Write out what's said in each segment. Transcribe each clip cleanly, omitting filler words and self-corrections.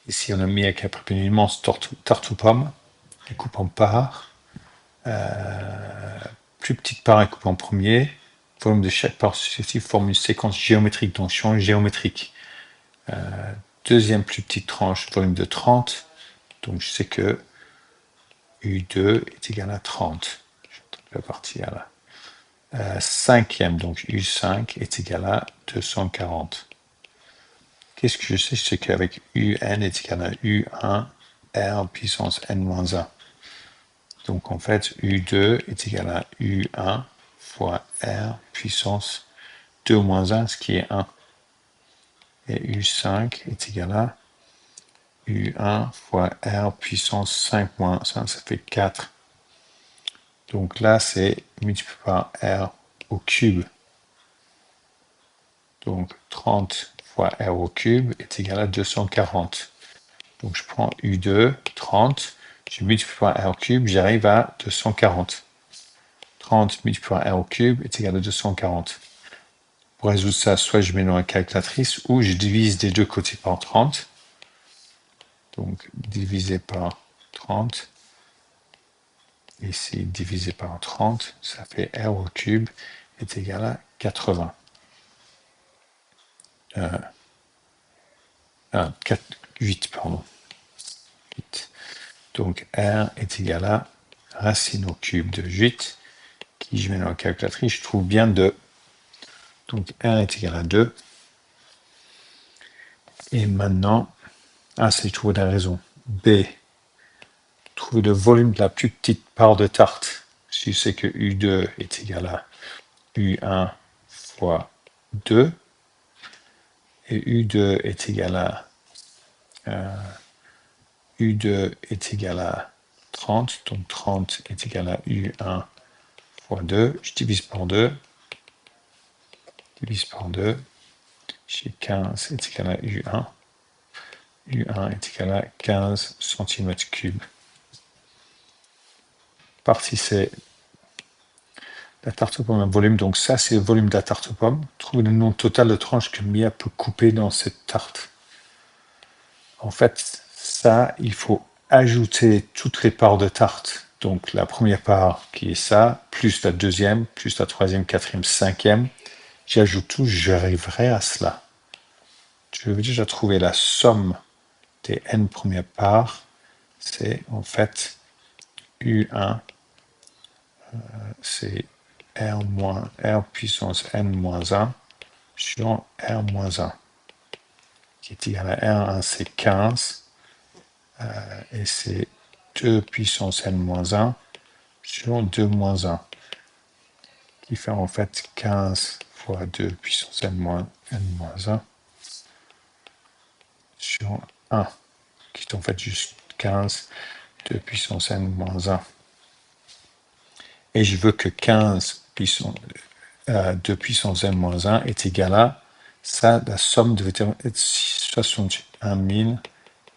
Ici, on a mis avec un immense tarte aux pommes, et coupe en parts. Plus petite part est coupée en premier. Le volume de chaque part successive forme une séquence géométrique, donc change géométrique. Deuxième plus petite tranche, volume de 30. Donc je sais que U2 est égal à 30. Je vais partir là. Cinquième, donc U5 est égal à 240. Qu'est-ce que je sais? Je sais qu'avec UN est égal à U1 R puissance N-1. Donc en fait, U2 est égal à U1 fois R puissance 2 moins 1, ce qui est 1. Et U5 est égal à U1 fois R puissance 5 moins 1, ça fait 4. Donc là, c'est multiplié par R au cube. Donc 30 fois R au cube est égal à 240. Donc je prends U2, 30, je multiplie par R au cube, j'arrive à 240. 30 multiplié par R au cube est égal à 240. Pour résoudre ça, soit je mets dans la calculatrice ou je divise des deux côtés par 30. Donc divisé par 30. Ici, divisé par 30, ça fait R au cube est égal à 80. 8, pardon. 8. Donc R est égal à racine au cube de 8, qui je mets dans la calculatrice, je trouve bien 2. Donc R est égal à 2. Et maintenant, c'est trouver la raison. B, trouver le volume de la plus petite part de tarte. Si je sais que U2 est égal à U1 fois 2, et U2 est égal à U2 est égal à 30, donc 30 est égal à U1 fois 2. Je divise par 2. Divise par 2. J'ai 15 est égal à U1. U1 est égal à 15 cm3. Partie C, la tarte aux pommes a un volume, donc ça c'est le volume de la tarte aux pommes. Trouvez le nombre total de tranches que Mia peut couper dans cette tarte. En fait, ça, il faut ajouter toutes les parts de tarte. Donc la première part qui est ça, plus la deuxième, plus la troisième, quatrième, cinquième. J'ajoute tout, j'arriverai à cela. Je veux déjà trouver la somme des n premières parts. C'est en fait U1, c'est R puissance n moins 1 sur R moins 1, qui est égal à R1, c'est 15, et c'est 2 puissance n moins 1 sur 2 moins 1, qui fait en fait 15 fois 2 puissance n moins 1 sur 1, qui est en fait juste 15 2 puissance n moins 1. Et je veux que 15 puissance 2 puissance n moins 1 est égal à ça, la somme devait être 61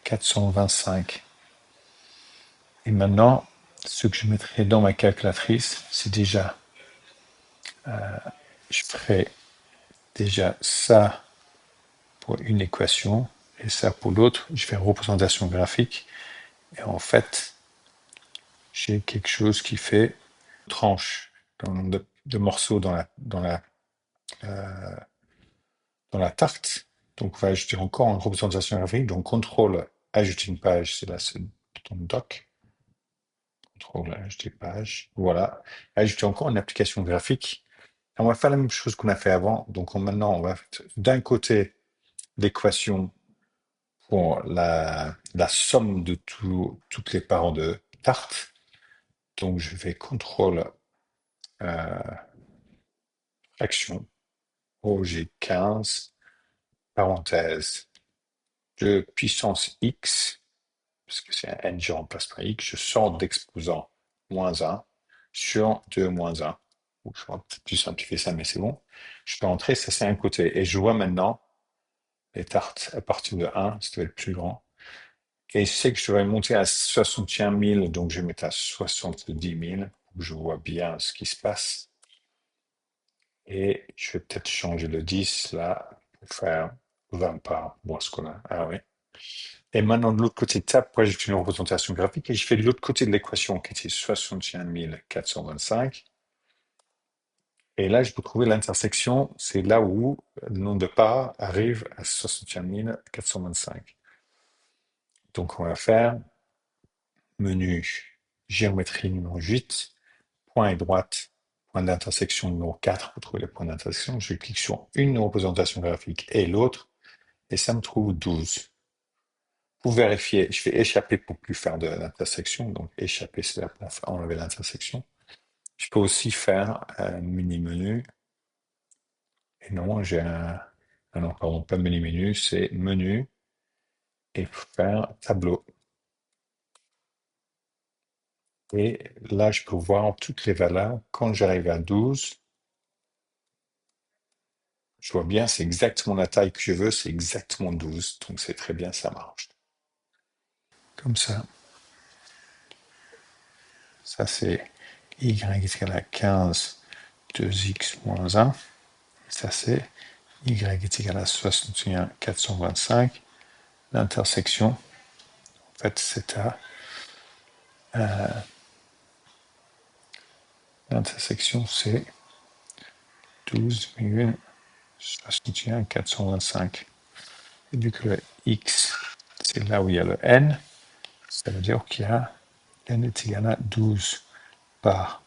425. Et maintenant, ce que je mettrai dans ma calculatrice, c'est déjà, je ferai déjà ça pour une équation et ça pour l'autre. Je fais une représentation graphique et en fait, j'ai quelque chose qui fait tranche dans le nombre de morceaux dans la tarte. Donc, on va ajouter encore une représentation graphique. Donc, contrôle, ajouter une page, c'est là, c'est le bouton doc. Contrôle, ajouter page. Voilà. Ajouter encore une application graphique. Et on va faire la même chose qu'on a fait avant. Donc, maintenant, on va d'un côté l'équation pour la somme de toutes les parts de tarte. Donc, je fais contrôle euh, action. Oh, j'ai 15, parenthèse, de puissance x, parce que c'est un n, je remplace par x, je sors d'exposant moins 1 sur 2 moins 1. Ou je vais peut-être plus simplifier ça, mais c'est bon. Je peux entrer, ça c'est un côté. Et je vois maintenant les tartes à partir de 1, ça doit être plus grand. Et je sais que je devrais monter à 61 000, donc je vais mettre à 70 000, où je vois bien ce qui se passe. Et je vais peut-être changer le 10 là, pour faire 20 parts. Voir ce qu'on a. Ah oui. Et maintenant, de l'autre côté de ça, pourquoi j'ai une représentation graphique et je fais de l'autre côté de l'équation qui était 61 425. Et là, je peux trouver l'intersection, c'est là où le nombre de pas arrive à 61 425. Donc, on va faire menu géométrie numéro 8, point et droite, point d'intersection numéro 4 pour trouver les points d'intersection. Je clique sur une représentation graphique et l'autre, et ça me trouve 12. Pour vérifier, je fais échapper pour plus faire de l'intersection. Donc, échapper, c'est là pour enlever l'intersection. Je peux aussi faire un mini-menu. Et non, j'ai un. Ah non, pardon, pas menu-menu, c'est menu et faire tableau. Et là, je peux voir toutes les valeurs. Quand j'arrive à 12, je vois bien, c'est exactement la taille que je veux, c'est exactement 12. Donc, c'est très bien, ça marche. Comme ça. Ça, c'est y est égal à 15, 2x moins 1. Ça, c'est y est égal à 61, 425. L'intersection, en fait, c'est à. L'intersection, c'est 12,61, 425. Et vu que le x, c'est là où il y a le n, ça veut dire qu'il y a n est égal à 12 par